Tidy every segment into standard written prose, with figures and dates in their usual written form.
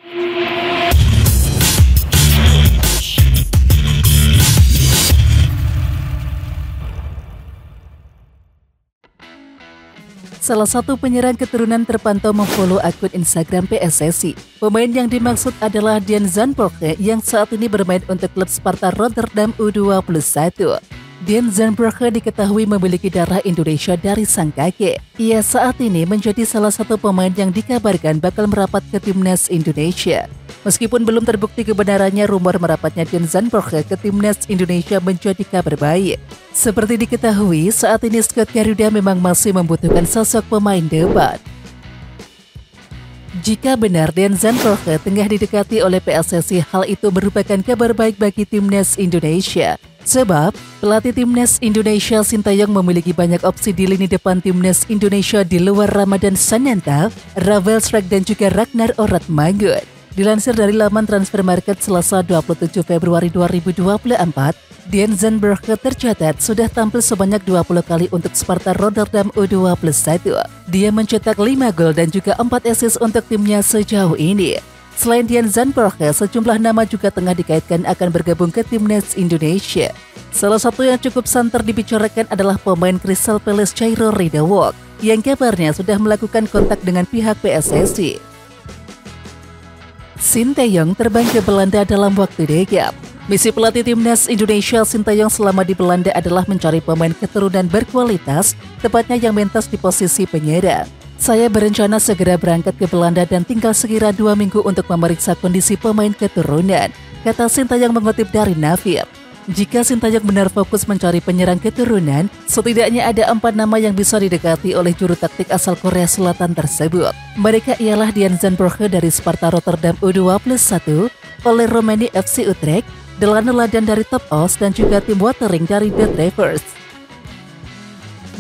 Salah satu penyerang keturunan terpantau memfollow akun Instagram PSSI. Pemain yang dimaksud adalah Dian Zandbergen yang saat ini bermain untuk klub Sparta Rotterdam U21. Dian Zandbergen diketahui memiliki darah Indonesia dari sang kakek. Ia saat ini menjadi salah satu pemain yang dikabarkan bakal merapat ke timnas Indonesia. Meskipun belum terbukti kebenarannya, rumor merapatnya Dian Zandbergen ke timnas Indonesia menjadi kabar baik. Seperti diketahui, saat ini skuad Garuda memang masih membutuhkan sosok pemain depan. Jika benar Dian Zandbergen tengah didekati oleh PSSI, hal itu merupakan kabar baik bagi timnas Indonesia. Sebab, pelatih timnas Indonesia Sintayong memiliki banyak opsi di lini depan timnas Indonesia di luar Ramadan Sananta, Ravel Struijk dan juga Ragnar Oratmangun. Dilansir dari laman Transfermarkt Selasa 27 Februari 2024, Dian Zandbergen tercatat sudah tampil sebanyak 20 kali untuk Sparta Rotterdam U21. Dia mencetak 5 gol dan juga 4 assist untuk timnya sejauh ini. Selain Dian Zandbergen, sejumlah nama juga tengah dikaitkan akan bergabung ke timnas Indonesia. Salah satu yang cukup santer dibicarakan adalah pemain Crystal Palace Chairo Ridderwolf yang kabarnya sudah melakukan kontak dengan pihak PSSI. Sintayong terbang ke Belanda dalam waktu dekat. Misi pelatih timnas Indonesia Sintayong selama di Belanda adalah mencari pemain keturunan berkualitas, tepatnya yang mentas di posisi penyerang. Saya berencana segera berangkat ke Belanda dan tinggal sekira 2 minggu untuk memeriksa kondisi pemain keturunan, kata Sintayong mengutip dari Navir. Jika Sintayong benar fokus mencari penyerang keturunan, setidaknya ada 4 nama yang bisa didekati oleh juru taktik asal Korea Selatan tersebut. Mereka ialah Dian Zandbergen dari Sparta Rotterdam U21, Ole Roemeny FC Utrecht, Delano Ladan dari Top Os dan juga Tim Watering dari The Travers.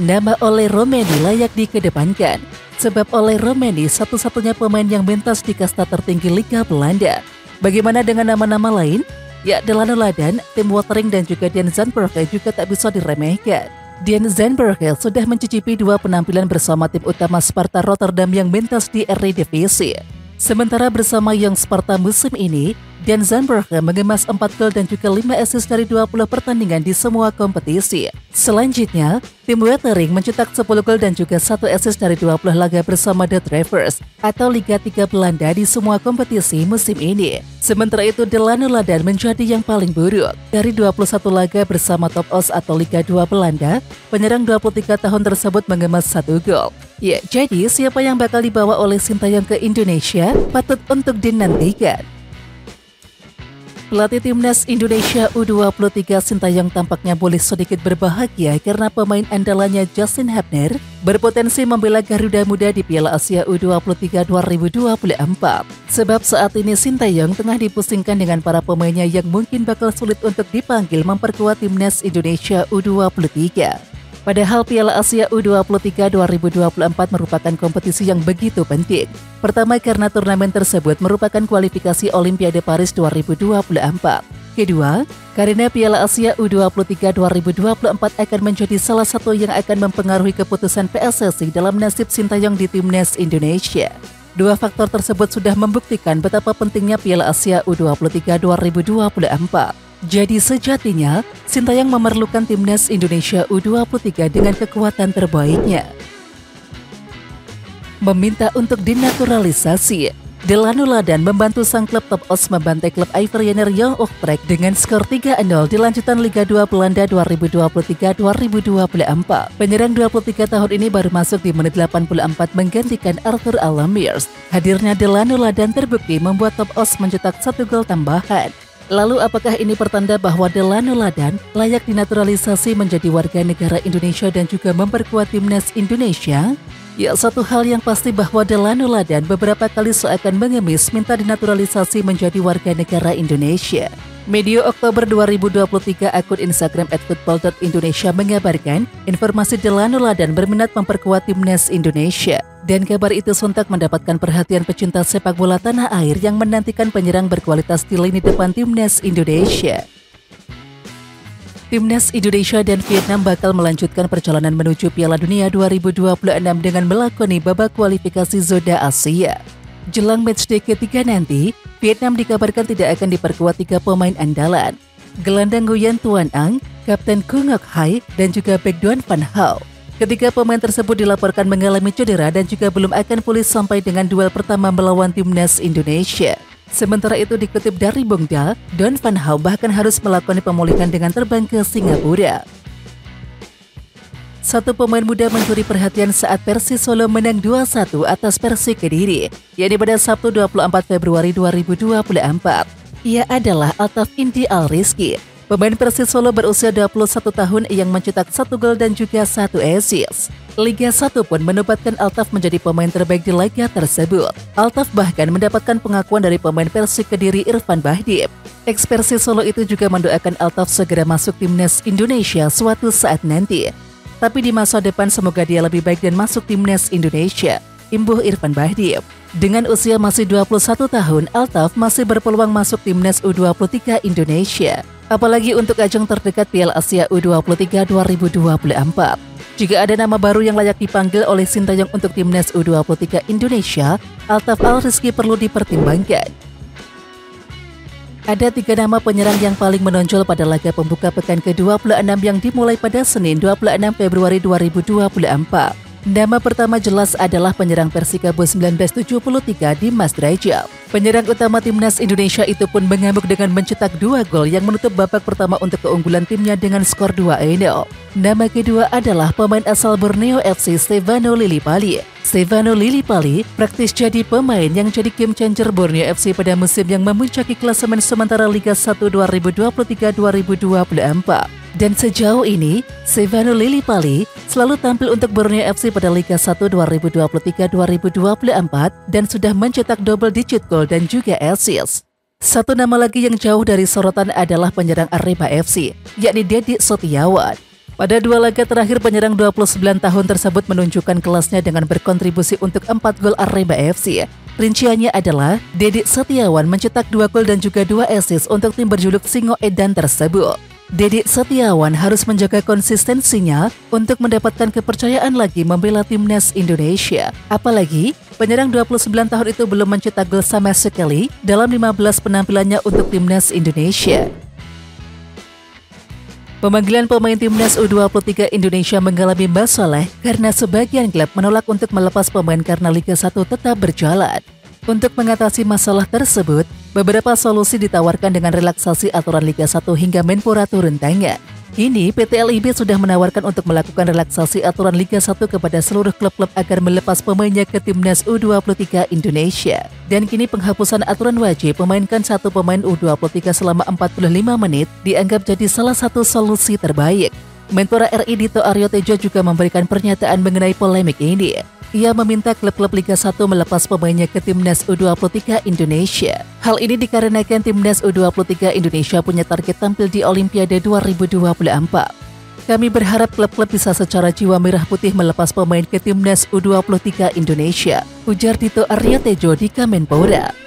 Nama Ole Roemeny layak dikedepankan, sebab Ole Roemeny satu-satunya pemain yang mentas di kasta tertinggi Liga Belanda. Bagaimana dengan nama-nama lain? Ya, Delano Ladan, Tim Watering dan juga Dian Zandbergen juga tak bisa diremehkan. Dian Zandbergen sudah mencicipi 2 penampilan bersama tim utama Sparta Rotterdam yang mentas di Eredivisie. Sementara bersama Young Sparta musim ini, Dian Zandbergen mengemas 4 gol dan juga 5 assist dari 20 pertandingan di semua kompetisi. Selanjutnya, Tim Watering mencetak 10 gol dan juga 1 assist dari 20 laga bersama The Travers atau Liga 3 Belanda di semua kompetisi musim ini. Sementara itu, Delano Ladan menjadi yang paling buruk. Dari 21 laga bersama Top Os atau Liga 2 Belanda, penyerang 23 tahun tersebut mengemas 1 gol. Ya, jadi siapa yang bakal dibawa oleh Sintayong ke Indonesia patut untuk dinantikan. Pelatih timnas Indonesia U23 Sintayong tampaknya boleh sedikit berbahagia karena pemain andalannya Justin Hapner berpotensi membela Garuda Muda di Piala Asia U23 2024. Sebab saat ini Sintayong tengah dipusingkan dengan para pemainnya yang mungkin bakal sulit untuk dipanggil memperkuat timnas Indonesia U23. Padahal Piala Asia U23 2024 merupakan kompetisi yang begitu penting. Pertama karena turnamen tersebut merupakan kualifikasi Olimpiade Paris 2024. Kedua, karena Piala Asia U23 2024 akan menjadi salah satu yang akan mempengaruhi keputusan PSSI dalam nasib Sintayong di timnas Indonesia. Dua faktor tersebut sudah membuktikan betapa pentingnya Piala Asia U23 2024. Jadi sejatinya, Sintayong memerlukan timnas Indonesia U23 dengan kekuatan terbaiknya. Meminta untuk dinaturalisasi, Delano Ladan membantu sang klub Top Os membantai klub Ivorianer Young Utrecht dengan skor 3-0 di lanjutan Liga 2 Belanda 2023-2024. Penyerang 23 tahun ini baru masuk di menit 84 menggantikan Arthur Alamiers. Hadirnya Delano Ladan terbukti membuat Top Os mencetak 1 gol tambahan. Lalu apakah ini pertanda bahwa Delano Ladan layak dinaturalisasi menjadi warga negara Indonesia dan juga memperkuat timnas Indonesia? Ya, satu hal yang pasti bahwa Delano Ladan beberapa kali seakan mengemis minta dinaturalisasi menjadi warga negara Indonesia. Medio Oktober 2023, akun Instagram @football.indonesia mengabarkan informasi Delano Ladan berminat memperkuat timnas Indonesia. Dan kabar itu sontak mendapatkan perhatian pecinta sepak bola tanah air yang menantikan penyerang berkualitas di lini depan timnas Indonesia. Timnas Indonesia dan Vietnam bakal melanjutkan perjalanan menuju Piala Dunia 2026 dengan melakoni babak kualifikasi zona Asia. Jelang matchday ketiga nanti, Vietnam dikabarkan tidak akan diperkuat 3 pemain andalan. Gelandang Nguyen Tuan Ang, Kapten Kung Ngok Hai, dan juga bek Duan Van Hau. Ketiga pemain tersebut dilaporkan mengalami cedera dan juga belum akan pulih sampai dengan duel pertama melawan timnas Indonesia. Sementara itu dikutip dari Bongda, Duan Van Hau bahkan harus melakukan pemulihan dengan terbang ke Singapura. Satu pemain muda mencuri perhatian saat Persis Solo menang 2-1 atas Persik Kediri, yakni pada Sabtu 24 Februari 2024. Ia adalah Altaf Indi Al-Rizki, pemain Persis Solo berusia 21 tahun yang mencetak 1 gol dan juga 1 assist. Liga 1 pun menobatkan Altaf menjadi pemain terbaik di liga tersebut. Altaf bahkan mendapatkan pengakuan dari pemain Persik Kediri Irfan Bahdim. Ex Persis Solo itu juga mendoakan Altaf segera masuk timnas Indonesia suatu saat nanti. Tapi di masa depan semoga dia lebih baik dan masuk timnas Indonesia, imbuh Irfan Bahdim. Dengan usia masih 21 tahun, Altaf masih berpeluang masuk timnas U23 Indonesia. Apalagi untuk ajang terdekat Piala Asia U23 2024. Jika ada nama baru yang layak dipanggil oleh Sintayong untuk timnas U23 Indonesia, Altaf Al-Rizki perlu dipertimbangkan. Ada 3 nama penyerang yang paling menonjol pada laga pembuka pekan ke-26 yang dimulai pada Senin 26 Februari 2024. Nama pertama jelas adalah penyerang Persikabo 1973 Dimas Drajal. Penyerang utama timnas Indonesia itu pun mengamuk dengan mencetak 2 gol yang menutup babak pertama untuk keunggulan timnya dengan skor 2-0. Nama kedua adalah pemain asal Borneo FC Stefano Lillipali. Stefano Lillipali praktis jadi pemain yang jadi game changer Borneo FC pada musim yang memuncaki klasemen sementara Liga 1 2023-2024. Dan sejauh ini, Stefano Lillipali selalu tampil untuk Borneo FC pada Liga 1 2023-2024 dan sudah mencetak double digit gol dan juga assist. Satu nama lagi yang jauh dari sorotan adalah penyerang Arema FC, yakni Dedi Setiawan. Pada 2 laga terakhir, penyerang 29 tahun tersebut menunjukkan kelasnya dengan berkontribusi untuk 4 gol Arema FC. Rinciannya adalah Dedi Setiawan mencetak 2 gol dan juga 2 assist untuk tim berjuluk Singo Edan tersebut. Dedi Setiawan harus menjaga konsistensinya untuk mendapatkan kepercayaan lagi membela timnas Indonesia. Apalagi, penyerang 29 tahun itu belum mencetak gol sama sekali dalam 15 penampilannya untuk timnas Indonesia. Pemanggilan pemain timnas U23 Indonesia mengalami masalah karena sebagian klub menolak untuk melepas pemain karena Liga 1 tetap berjalan. Untuk mengatasi masalah tersebut, beberapa solusi ditawarkan dengan relaksasi aturan Liga 1 hingga Menpora turun tangan. Kini, PT LIB sudah menawarkan untuk melakukan relaksasi aturan Liga 1 kepada seluruh klub-klub agar melepas pemainnya ke timnas U23 Indonesia. Dan kini penghapusan aturan wajib memainkan satu pemain U23 selama 45 menit dianggap jadi salah satu solusi terbaik. Menpora RI Dito Aryo Tejo juga memberikan pernyataan mengenai polemik ini. Ia meminta klub-klub Liga 1 melepas pemainnya ke timnas U23 Indonesia. Hal ini dikarenakan timnas U23 Indonesia punya target tampil di Olimpiade 2024. Kami berharap klub-klub bisa secara jiwa merah putih melepas pemain ke timnas U23 Indonesia, ujar Dito Aryo Tejo di Kemenpora.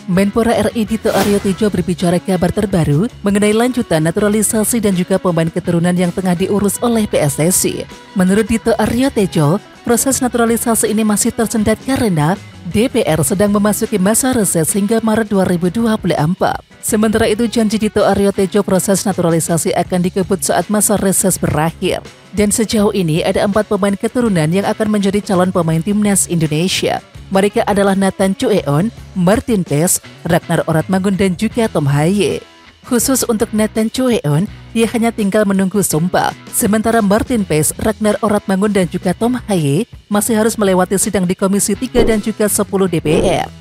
Menpora RI Dito Aryo Tejo berbicara kabar terbaru mengenai lanjutan naturalisasi dan juga pemain keturunan yang tengah diurus oleh PSSI. Menurut Dito Aryo Tejo, proses naturalisasi ini masih tersendat karena DPR sedang memasuki masa reses hingga Maret 2024. Sementara itu, janji Dito Aryo Tejo proses naturalisasi akan dikebut saat masa reses berakhir. Dan sejauh ini ada 4 pemain keturunan yang akan menjadi calon pemain timnas Indonesia. Mereka adalah Nathan Chueon, Martin Paes, Ragnar Oratmangun dan juga Tom Haye. Khusus untuk Nathan Chueon, dia hanya tinggal menunggu sumpah. Sementara Martin Paes, Ragnar Oratmangun dan juga Tom Haye masih harus melewati sidang di Komisi 3 dan juga 10 DPR.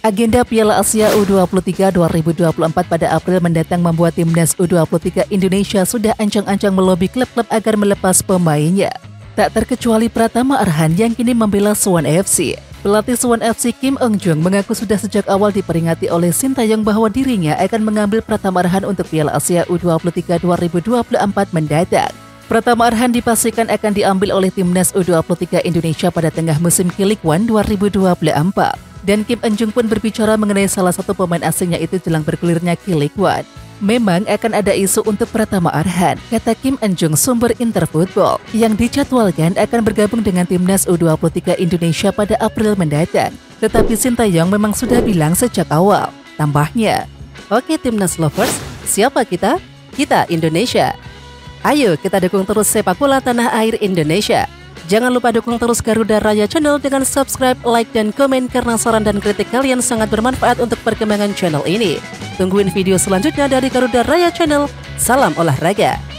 Agenda Piala Asia U23 2024 pada April mendatang membuat timnas U23 Indonesia sudah ancang-ancang melobi klub-klub agar melepas pemainnya. Tak terkecuali Pratama Arhan yang kini membela Suwon FC. Pelatih Suwon FC Kim Eung Jung mengaku sudah sejak awal diperingati oleh Sintayong bahwa dirinya akan mengambil Pratama Arhan untuk Piala Asia U23 2024 mendatang. Pratama Arhan dipastikan akan diambil oleh timnas U23 Indonesia pada tengah musim K-League 1 2024. Dan Kim Eung Jung pun berbicara mengenai salah satu pemain asingnya itu jelang bergulirnya K-League 1. Memang akan ada isu untuk Pratama Arhan, kata Kim Eun-jung sumber Interfootball, yang dijadwalkan akan bergabung dengan timnas U23 Indonesia pada April mendatang. Tetapi Sintayong memang sudah bilang sejak awal. Tambahnya, "Oke timnas lovers, siapa kita? Kita Indonesia. Ayo kita dukung terus sepak bola tanah air Indonesia. Jangan lupa dukung terus Garuda Raya Channel dengan subscribe, like, dan komen karena saran dan kritik kalian sangat bermanfaat untuk perkembangan channel ini. Tungguin video selanjutnya dari Garuda Raya Channel. Salam olahraga."